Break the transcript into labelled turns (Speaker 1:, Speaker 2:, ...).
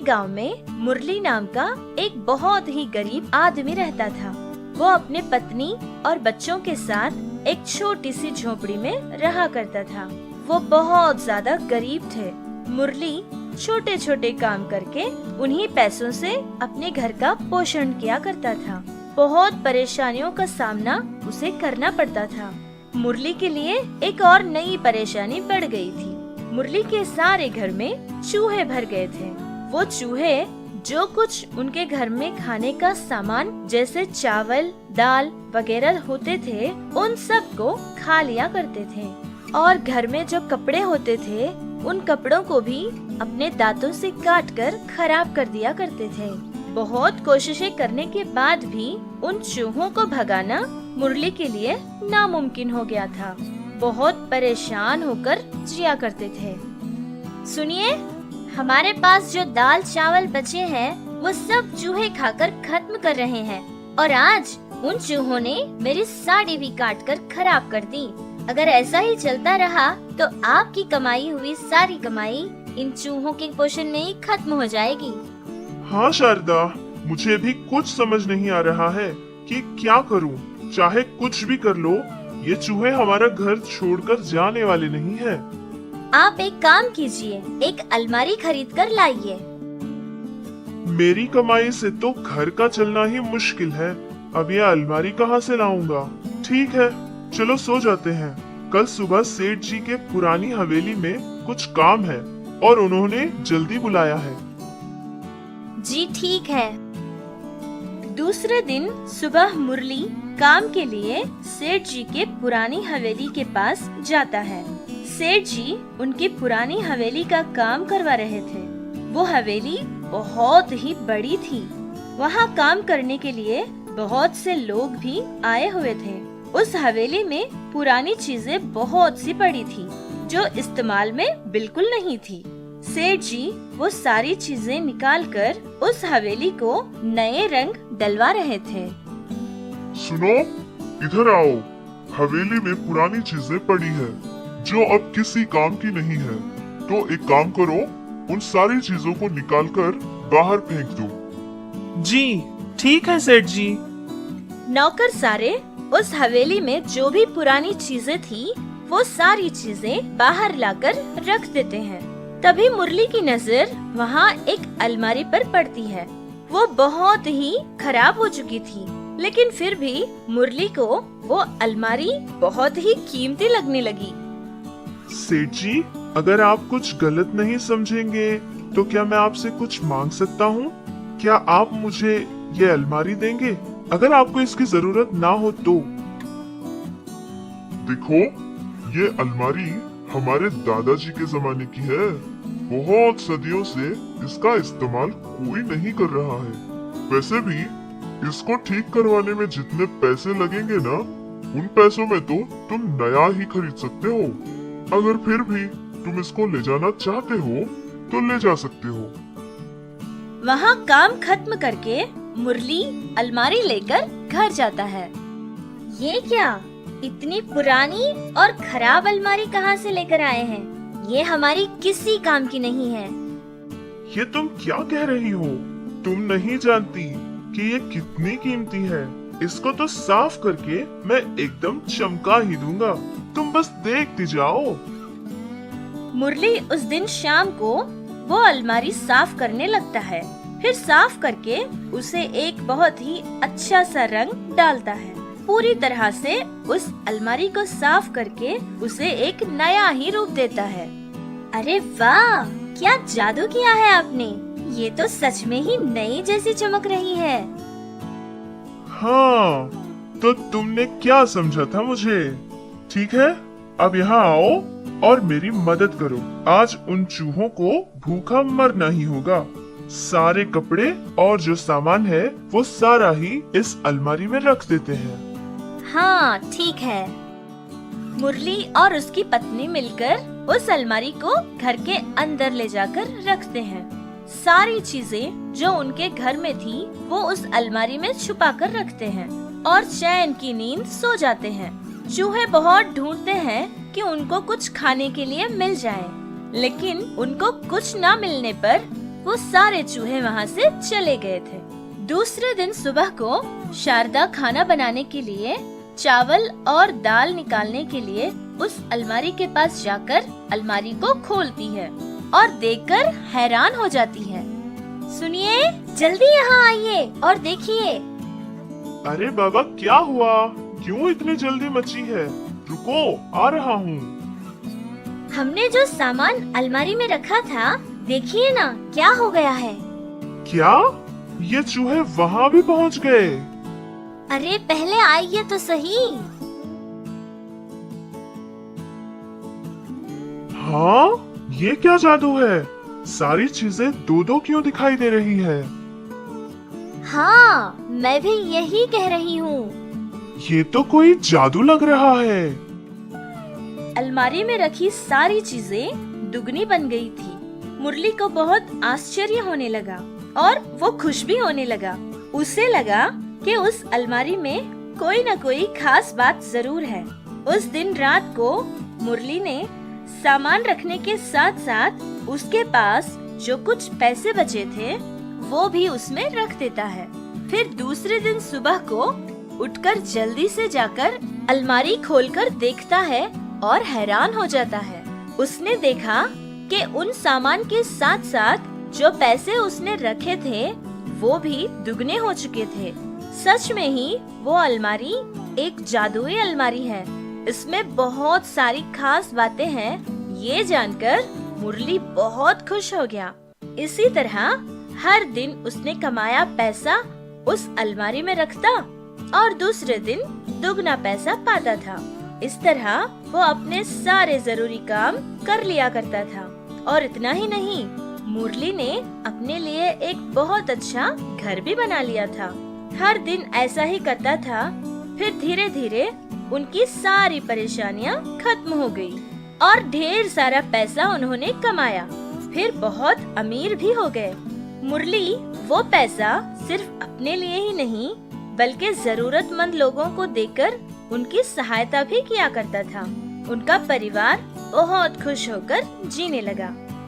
Speaker 1: गांव में मुरली नाम का एक बहुत ही गरीब आदमी रहता था। वो अपने पत्नी और बच्चों के साथ एक छोटी सी झोपड़ी में रहा करता था। वो बहुत ज्यादा गरीब थे। मुरली छोटे छोटे काम करके उन्हीं पैसों से अपने घर का पोषण किया करता था। बहुत परेशानियों का सामना उसे करना पड़ता था। मुरली के लिए एक और नई परेशानी बढ़ गई थी। मुरली के सारे घर में चूहे भर गए थे। वो चूहे जो कुछ उनके घर में खाने का सामान जैसे चावल, दाल वगैरह होते थे, उन सब को खा लिया करते थे। और घर में जो कपड़े होते थे, उन कपड़ों को भी अपने दांतों से काटकर खराब कर दिया करते थे। बहुत कोशिशें करने के बाद भी उन चूहों को भगाना मुरली के लिए नामुमकिन हो गया था। बहुत परेशान होकर जिया करते थे। सुनिए, हमारे पास जो दाल चावल बचे हैं, वो सब चूहे खाकर खत्म कर रहे हैं और आज उन चूहों ने मेरी साड़ी भी काटकर खराब कर दी। अगर ऐसा ही चलता रहा तो आपकी कमाई हुई सारी कमाई इन चूहों के पोषण में ही खत्म हो जाएगी।
Speaker 2: हाँ शारदा, मुझे भी कुछ समझ नहीं आ रहा है कि क्या करूं। चाहे कुछ भी कर लो, ये चूहे हमारा घर छोड़कर जाने वाले नहीं हैं।
Speaker 1: आप एक काम कीजिए, एक अलमारी खरीद कर लाइए।
Speaker 2: मेरी कमाई से तो घर का चलना ही मुश्किल है। अब ये अलमारी कहाँ से लाऊंगा? ठीक है, चलो सो जाते हैं। कल सुबह सेठ जी के पुरानी हवेली में कुछ काम है और उन्होंने जल्दी बुलाया है।
Speaker 1: जी ठीक है। दूसरे दिन सुबह मुरली काम के लिए सेठ जी के पुरानी हवेली के पास जाता है। सेठ जी उनकी पुरानी हवेली का काम करवा रहे थे। वो हवेली बहुत ही बड़ी थी। वहाँ काम करने के लिए बहुत से लोग भी आए हुए थे। उस हवेली में पुरानी चीजें बहुत सी पड़ी थी जो इस्तेमाल में बिल्कुल नहीं थी। सेठ जी वो सारी चीजें निकालकर उस हवेली को नए रंग डलवा रहे थे।
Speaker 3: सुनो, इधर आओ। हवेली में पुरानी चीजें पड़ी है जो अब किसी काम की नहीं है। तो एक काम करो, उन सारी चीजों को निकालकर बाहर फेंक दो।
Speaker 2: जी ठीक है सेठ जी।
Speaker 1: नौकर सारे उस हवेली में जो भी पुरानी चीजें थी, वो सारी चीजें बाहर लाकर रख देते हैं। तभी मुरली की नजर वहाँ एक अलमारी पर पड़ती है। वो बहुत ही खराब हो चुकी थी, लेकिन फिर भी मुरली को वो अलमारी बहुत ही कीमती लगने लगी।
Speaker 2: सेठ जी, अगर आप कुछ गलत नहीं समझेंगे तो क्या मैं आपसे कुछ मांग सकता हूँ? क्या आप मुझे ये अलमारी देंगे? अगर आपको इसकी जरूरत ना हो तो।
Speaker 3: देखो, ये अलमारी हमारे दादाजी के जमाने की है। बहुत सदियों से इसका इस्तेमाल कोई नहीं कर रहा है। वैसे भी इसको ठीक करवाने में जितने पैसे लगेंगे ना, उन पैसों में तो तुम नया ही खरीद सकते हो। अगर फिर भी तुम इसको ले जाना चाहते हो तो ले जा सकते हो।
Speaker 1: वहाँ काम खत्म करके मुरली अलमारी लेकर घर जाता है। ये क्या, इतनी पुरानी और खराब अलमारी कहाँ से लेकर आए हैं? ये हमारी किसी काम की नहीं है।
Speaker 2: ये तुम क्या कह रही हो? तुम नहीं जानती कि ये कितनी कीमती है। इसको तो साफ करके मैं एकदम चमका ही दूंगा। तुम बस देखती जाओ।
Speaker 1: मुरली उस दिन शाम को वो अलमारी साफ करने लगता है। फिर साफ करके उसे एक बहुत ही अच्छा सा रंग डालता है। पूरी तरह से उस अलमारी को साफ करके उसे एक नया ही रूप देता है। अरे वाह, क्या जादू किया है आपने! ये तो सच में ही नई जैसी चमक रही है।
Speaker 2: हाँ, तो तुमने क्या समझा था मुझे? ठीक है, अब यहाँ आओ और मेरी मदद करो। आज उन चूहों को भूखा मरना ही होगा। सारे कपड़े और जो सामान है वो सारा ही इस अलमारी में रख देते हैं।
Speaker 1: हाँ ठीक है। मुरली और उसकी पत्नी मिलकर उस अलमारी को घर के अंदर ले जाकर रखते हैं। सारी चीजें जो उनके घर में थी वो उस अलमारी में छुपा कर रखते हैं और चैन की नींद सो जाते हैं। चूहे बहुत ढूंढते हैं कि उनको कुछ खाने के लिए मिल जाए, लेकिन उनको कुछ ना मिलने पर वो सारे चूहे वहाँ से चले गए थे। दूसरे दिन सुबह को शारदा खाना बनाने के लिए चावल और दाल निकालने के लिए उस अलमारी के पास जाकर अलमारी को खोलती है और देखकर हैरान हो जाती है। सुनिए, जल्दी यहाँ आइए और देखिए।
Speaker 2: अरे बाबा, क्या हुआ? क्यों इतनी जल्दी मची है? रुको, आ रहा हूँ।
Speaker 1: हमने जो सामान अलमारी में रखा था, देखिए ना क्या हो गया है।
Speaker 2: क्या? ये चूहे वहाँ भी पहुँच गए?
Speaker 1: अरे पहले आइए तो सही।
Speaker 2: हाँ, ये क्या जादू है? सारी चीजें दो दो क्यों दिखाई दे रही है?
Speaker 1: हाँ, मैं भी यही कह रही हूँ।
Speaker 2: ये तो कोई जादू लग रहा है।
Speaker 1: अलमारी में रखी सारी चीजें दुगनी बन गई थी। मुरली को बहुत आश्चर्य होने लगा और वो खुश भी होने लगा। उसे लगा कि उस अलमारी में कोई न कोई खास बात जरूर है। उस दिन रात को मुरली ने सामान रखने के साथ साथ उसके पास जो कुछ पैसे बचे थे वो भी उसमें रख देता है। फिर दूसरे दिन सुबह को उठकर जल्दी से जाकर अलमारी खोलकर देखता है और हैरान हो जाता है। उसने देखा कि उन सामान के साथ साथ जो पैसे उसने रखे थे वो भी दुगने हो चुके थे। सच में ही वो अलमारी एक जादुई अलमारी है। इसमें बहुत सारी खास बातें हैं। ये जानकर मुरली बहुत खुश हो गया। इसी तरह हर दिन उसने कमाया पैसा उस अलमारी में रखता और दूसरे दिन दुगना पैसा पाता था। इस तरह वो अपने सारे जरूरी काम कर लिया करता था। और इतना ही नहीं, मुरली ने अपने लिए एक बहुत अच्छा घर भी बना लिया था। हर दिन ऐसा ही करता था। फिर धीरे धीरे उनकी सारी परेशानियां खत्म हो गई और ढेर सारा पैसा उन्होंने कमाया। फिर बहुत अमीर भी हो गए। मुरली वो पैसा सिर्फ अपने लिए ही नहीं बल्कि जरूरतमंद लोगों को देकर उनकी सहायता भी किया करता था। उनका परिवार बहुत खुश होकर जीने लगा।